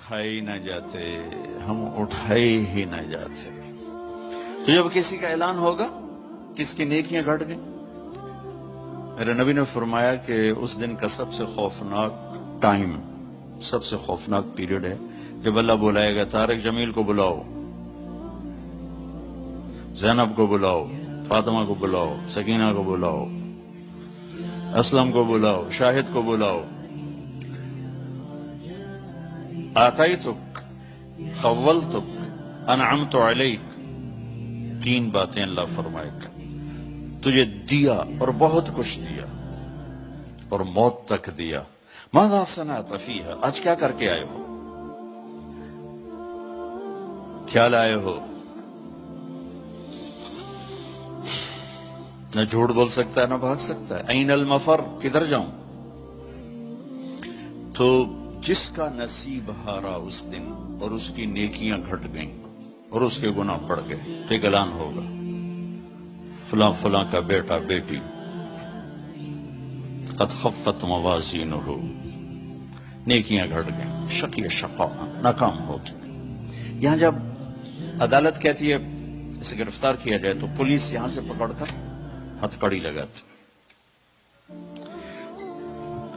उठाए ही न जाते, हम उठाए ही न जाते। तो जब किसी का ऐलान होगा किसकी नेकियां घट गई, मेरे नबी ने फरमाया कि उस दिन का सबसे खौफनाक टाइम, सबसे खौफनाक पीरियड है जब अल्लाह बुलाएगा तारिक जमील को बुलाओ, ज़ैनब को बुलाओ, फातिमा को बुलाओ, सकीना को बुलाओ, असलम को बुलाओ, शाहिद को बुलाओ। आतैतुक, खव्वलतुक, अनअमतु अलैक, तीन बातें अल्लाह फरमाएगा। तुझे दिया और बहुत कुछ दिया और मौत तक दिया। माज़ा सनअत फ़ीहा, आज क्या करके आए हो, क्या लाए हो। न झूठ बोल सकता है, न भाग सकता है। ऐनल मफर, किधर जाऊं। तो जिसका नसीब हारा उस दिन और उसकी नेकियां घट गईं और उसके गुनाह बढ़ गए, तो एक ऐलान होगा, फलां फलां का बेटा बेटी कद खफ्फत मवाज़ीनुहु, नेकियां घट गईं, शक़ी शक़ा, नाकाम हो गया। यहां जब अदालत कहती है इसे गिरफ्तार किया जाए, तो पुलिस यहां से पकड़कर हथकड़ी लगाती।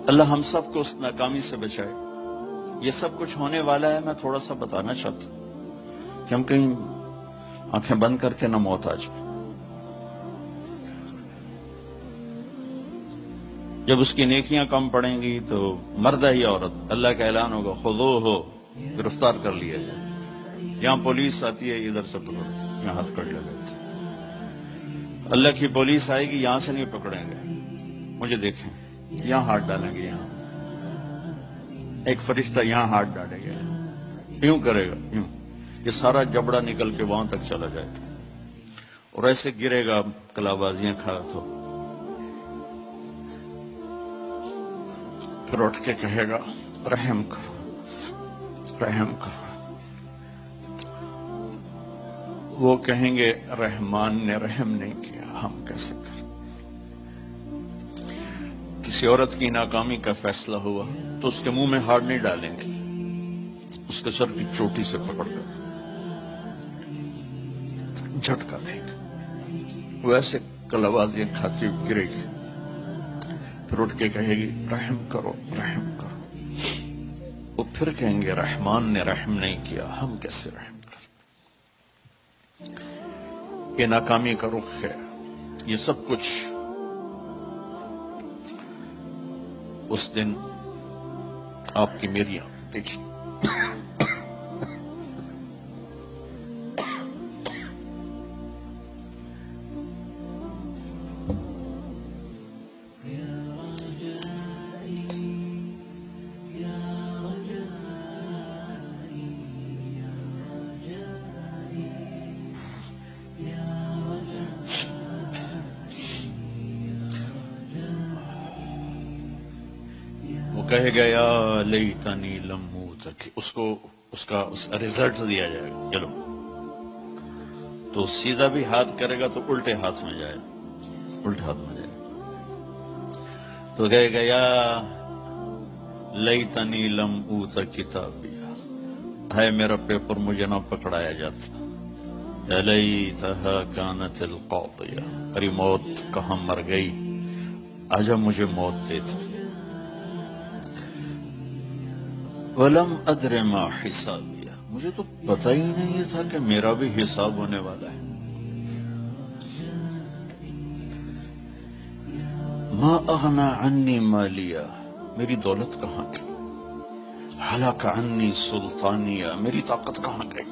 अल्लाह हम सब को उस नाकामी से बचाए। ये सब कुछ होने वाला है। मैं थोड़ा सा बताना चाहता हूं कि हम कहीं आंखें बंद करके ना मौत आ जाए। जब उसकी नेकियां कम पड़ेंगी तो मर्द ही औरत, अल्लाह का ऐलान होगा, खुदूहु, गिरफ्तार कर लिया जाए। यहां पुलिस आती है, इधर से पकड़ती, यहां हथकड़ी लगाती। अल्लाह की पुलिस आएगी, यहां से नहीं पकड़ेंगे। मुझे देखें, यहां हाथ डालेंगे, यहां एक फरिश्ता यहां हाथ डालेगा, यूं करेगा, यूं, ये सारा जबड़ा निकल के वहां तक चला जाएगा और ऐसे गिरेगा कलाबाजियां खा। तो फिर उठ के कहेगा, रहम करो, रहम करो। वो कहेंगे, रहमान ने रहम नहीं किया, हम कैसे करें। किसी औरत की नाकामी का फैसला हुआ तो उसके मुंह में हाथ नहीं डालेंगे, उसके सर की चोटी से पकड़कर झटका देंगे। वो ऐसे कलाबाजियां खाती हुई गिरेगी, फिर उठ के कहेगी, रहम करो, रहम करो। वो फिर कहेंगे, रहमान ने रहम नहीं किया, हम कैसे रहम करें। ये नाकामी का रुख है। ये सब कुछ उस दिन आपकी मेरी देखिए। कहेगा, या लैतनी लम मूत, उसको उसका रिजल्ट दिया जाएगा। चलो, तो सीधा भी हाथ करेगा तो उल्टे हाथ में जाए, उल्टे हाथ में जाए। तो कहेगा, या लैतनी लम ऊत किताबिया, है मेरा पेपर मुझे ना पकड़ाया जाता। या लैतहा कानतिल क़ादिया, अरे मौत कहां मर गई, आजा मुझे मौत दे दे। वलम अद्रे मा हिसाबिया, मुझे तो पता ही नहीं था कि मेरा भी हिसाब होने वाला है। मा अगना अन्नी मालिया, मेरी दौलत कहां गई। हलाक अन्नी सुल्तानिया, मेरी ताकत कहां गई।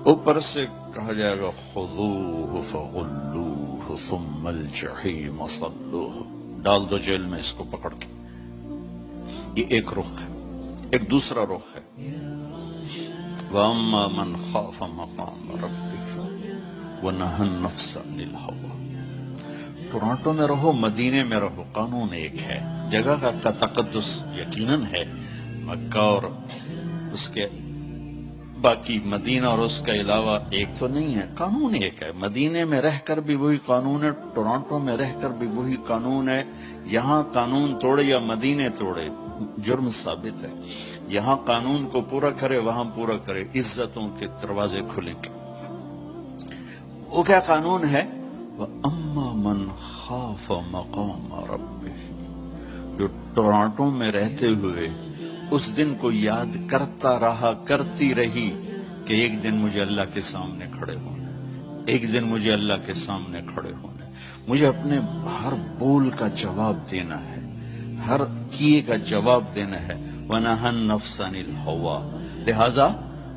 ऊपर से कहा जाएगा, खुदूहु फगुल्लूहु सुम्मल जहीम सल्लूहु, डाल दो जेल में इसको पकड़ के। ये एक रुख है। एक दूसरा रुख है, वअम्मा मन खाफ मकाम रब्बिह व नहा नफ्स अनिल हवा। टोरंटो में रहो, मदीने में रहो, कानून एक है। जगह का तकद्दुस यकीनन है, मक्का और उसके बाकी मदीना और उसके अलावा एक तो नहीं है, कानून एक है। मदीने में रहकर भी वही कानून है, टोरंटो में रहकर भी वही कानून है। यहाँ कानून तोड़े या मदीने तोड़े, جرم ثابت ہے. یہاں قانون کو پورا کرے وہاں پورا کرے, عزتوں کے دروازے کھلیں گے. وہ کیا قانون ہے؟ وَأَمَّا مَنْ خَافَ مَقَامَ رَبِّهِ, جو ٹورانٹو میں رہتے ہوئے اس دن کو یاد کرتا رہا, کرتی رہی کہ ایک دن مجھے اللہ کے سامنے کھڑے ہونا, ایک دن مجھے اللہ کے سامنے کھڑے ہونا, مجھے اپنے ہر بول کا جواب دینا ہے, ہر کیے کا جواب دینا ہے. وَنَهَا النَّفْسَ عَنِ الْهَوَىٰ, لہذا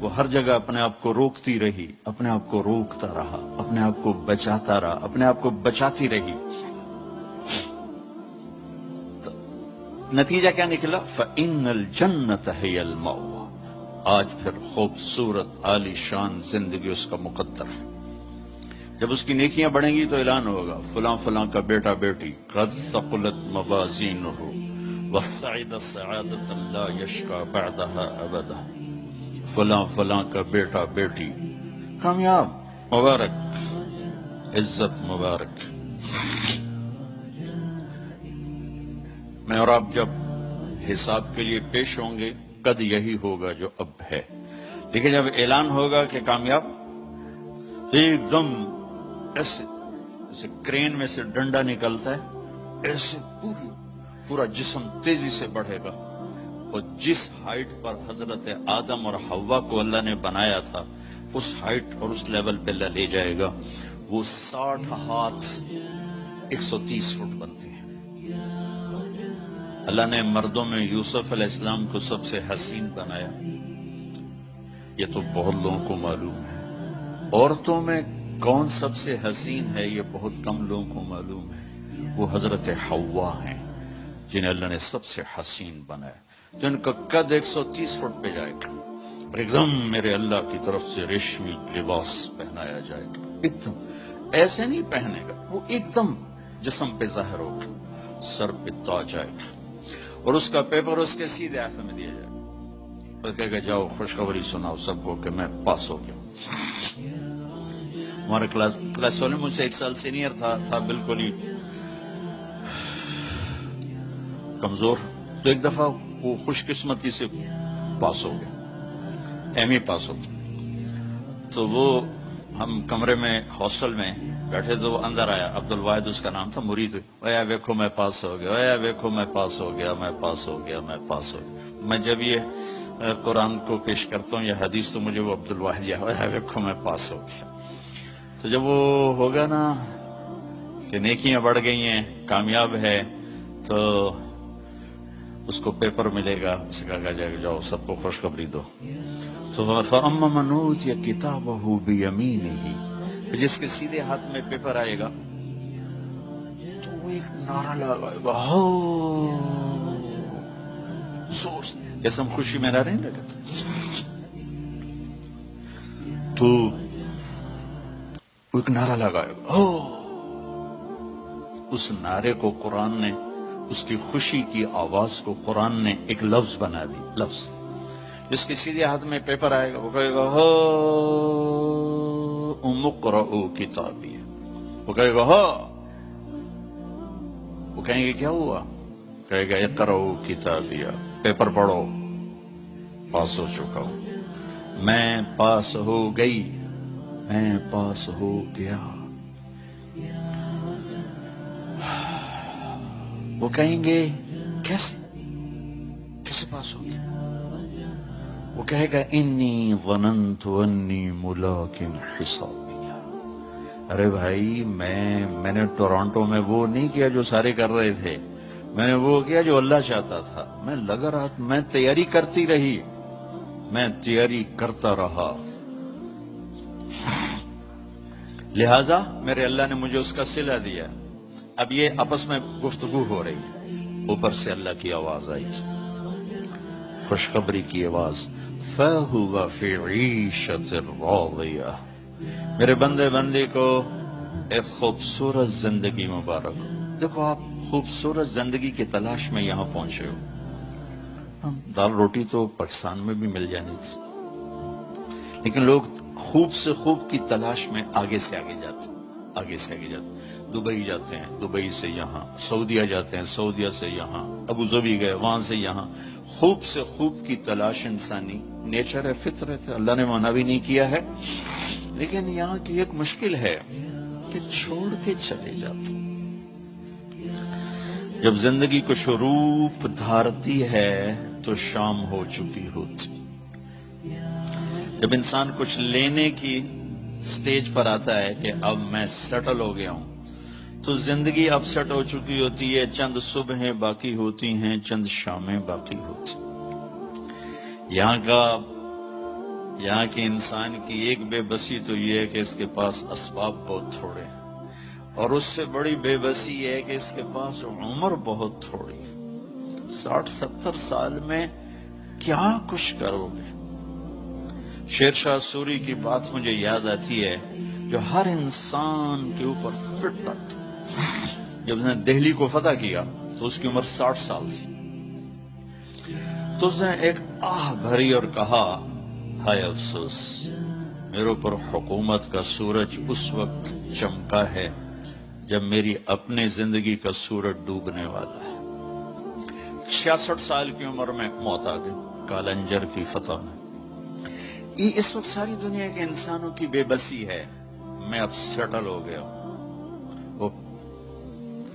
وہ ہر جگہ اپنے آپ کو روکتی رہی, اپنے آپ کو روکتا رہا, اپنے آپ کو بچاتا رہا, اپنے آپ کو بچاتی رہی. نتیجہ کیا نکلا؟ فَإِنَّ الْجَنَّةَ هِيَ الْمَأْوَىٰ, آج پھر خوبصورت عالی شان زندگی اس کا مقدر ہے. جب اس کی نیکیاں بڑھیں گی تو اعلان ہوگا فلاں فلاں کا بیٹا بیٹی قد ثقلت موازینہ وسعد سعادۃ لا یشقی بعدها ابدا, فلاں فلاں کا بیٹا بیٹی کامیاب, مبارک, عزت مبارک. میں اور آپ جب حساب کے لیے پیش ہوں گے قد یہی ہوگا جو اب ہے, لیکن جب اعلان ہوگا کہ کامیاب, ایک دم ایسے کرین میں سے ڈنڈا نکلتا ہے, ایسے پورا جسم تیزی سے بڑھے گا, اور جس ہائٹ پر حضرت آدم اور حوا کو اللہ نے بنایا تھا اس ہائٹ اور اس لیول پہ اللہ لے جائے گا. وہ 60 ہاتھ 130 فٹ بنتے ہیں. اللہ نے مردوں میں یوسف علیہ السلام کو سب سے حسین بنایا, یہ تو بہت لوگوں کو معلوم ہے. عورتوں میں کون سب سے حسین ہے یہ بہت کم لوگوں کو معلوم ہے. وہ حضرت حوا ہیں جنہیں اللہ نے سب سے حسین بنایا, جن کا قد 130 فٹ پہ جائے گا, اور ایک دم میرے اللہ کی طرف سے ریشمی لباس پہنایا جائے گا. ایک دم ایسے نہیں پہنے گا, وہ ایک دم جسم پہ ظاہر ہوگا, سر پہ تاج آئے گا, اور اس کا پیپر اس کے سیدھے ہاتھ میں دیا جائے گا, اور کہے گا جاؤ خوشخبری سناؤ سب کو کہ میں پاس ہو گیا. ہمارا کلاس والے مجھ سے 1 سال سینئر تھا بالکل ہی کمزور, تو ایک دفعہ وہ خوش قسمتی سے پاس ہو گیا, ایم ای پاس ہو گیا. تو وہ ہم کمرے میں ہاسٹل میں بیٹھے تو وہ اندر آیا, عبد الواحد اس کا نام تھا, مرید. اے ویکھو میں پاس ہو گیا, اے ویکھو میں پاس ہو گیا, میں پاس ہو گیا, میں پاس ہو گیا. میں جب یہ قرآن کو پیش کرتا ہوں یا حدیث تو مجھے وہ عبد الواحد یا اے ویکھو میں پاس ہو گیا. تو جب وہ ہوگا نا کہ نیکیاں بڑھ گئی ہیں, کامیاب ہے, تو اس کو پیپر ملے گا, اسے کہا جائے گا جاؤ سب کو خوشخبری دو. تو فَأَمَّا مَنْ أُوتِيَ كِتَابَهُ بِيَمِينِهِ, جس کے سیدھے ہاتھ میں پیپر آئے گا تو وہ ایک نعرہ لگائے گا, زور سے, جیسے ہم خوشی میں نعرے نہیں لگاتے, تو وہ ایک نعرہ لگائے گا. اس نعرے کو قرآن نے, اس کی خوشی کی آواز کو قرآن نے ایک لفظ بنا دی, لفظ. جس کے سیدھے ہاتھ میں پیپر آئے گا وہ کہے گا اقرؤوا کتابی, وہ کہے گا وہ کہیں گے کیا ہوا, کہے گا اقرؤوا کتابی, پیپر پڑھو, پاس ہو چکا ہوں, میں پاس ہو گئی, میں پاس ہو گیا. وہ کہیں گے کیسے پاس ہو گیا؟ وہ کہے گا انی ظننت انی ملاق حسابی. ارے بھائی میں نے ٹورانٹو میں وہ نہیں کیا جو سارے کر رہے تھے, میں نے وہ کیا جو اللہ چاہتا تھا. میں لگا رہا, میں تیاری کرتی رہی, میں تیاری کرتا رہا, لہذا میرے اللہ نے مجھے اس کا صلہ دیا. اب یہ آپس میں گفتگو ہو رہی ہے, اوپر سے اللہ کی آواز آئی, خوشخبری کی آواز, فَهُوَ فِي عِيشَةٍ رَاضِيَةٍ, میرے بندے کو ایک خوبصورت زندگی مبارک. دیکھو آپ خوبصورت زندگی کی تلاش میں یہاں پہنچے ہو. دال روٹی تو پاکستان میں بھی مل جانی تھی, لیکن لوگ خوب سے خوب کی تلاش میں آگے سے آگے جاتے. दुबई जाते हैं, दुबई से यहाँ सऊदिया जाते हैं, सऊदिया से यहाँ अबू धाबी गए, वहां से यहाँ। खूब से खूब की तलाश इंसानी नेचर है, फितरत है, अल्लाह ने मना भी नहीं किया है। लेकिन यहाँ की एक मुश्किल है कि छोड़ के चले जाते। जब जिंदगी कुछ रूप धारती है तो शाम हो चुकी होती। जब इंसान कुछ लेने की स्टेज पर आता है कि अब मैं सेटल हो गया हूं, तो जिंदगी अब सेट हो चुकी होती है। चंद सुबहें बाकी होती हैं, चंद शामें बाकी होती। यहाँ के इंसान की एक बेबसी तो ये है कि इसके पास असबाब बहुत थोड़े हैं, और उससे बड़ी बेबसी है कि इसके पास उम्र बहुत थोड़ी। 60-70 साल में क्या कुछ करोगे। शेरशाह सूरी की बात मुझे याद आती है, जो हर इंसान के ऊपर फिट था। जब उसने दिल्ली को फतह किया तो उसकी उम्र 60 साल थी। तो उसने एक आह भरी और कहा, हाय अफसोस, मेरे ऊपर हुकूमत का सूरज उस वक्त चमका है जब मेरी अपने जिंदगी का सूरज डूबने वाला है। 66 साल की उम्र में मौत आ गई कालंजर की फतह में। ये इस वक्त सारी दुनिया के इंसानों की बेबसी है। मैं अब सेटल हो गया। वो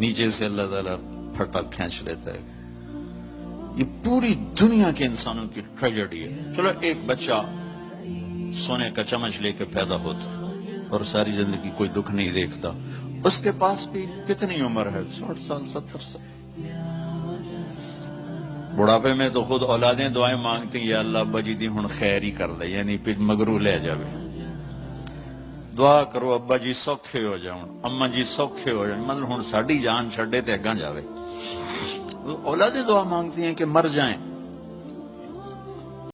नीचे से अल्लाह ताला फटक खींच लेता है। ये पूरी दुनिया के इंसानों की ट्रेजेडी है। चलो, एक बच्चा सोने का चम्मच लेके पैदा होता और सारी जिंदगी कोई दुख नहीं देखता, उसके पास भी कितनी उम्र है? 60 साल, 70 साल। बुढ़ापे में तो खुद औलादें दुआएं मांगती हैं, या अल्लाह अब्बा जी दी हुण खैर ही कर दे, यानी फिर मगरू ले जावे। दुआ करो अब्बा जी सौखे हो जाओ, अम्मा जी सौखे हो जाए, मतलब हुण साडी जान छड्डे ते अग्गां जावे। औलादें दुआ मांगती हैं कि मर जाएं।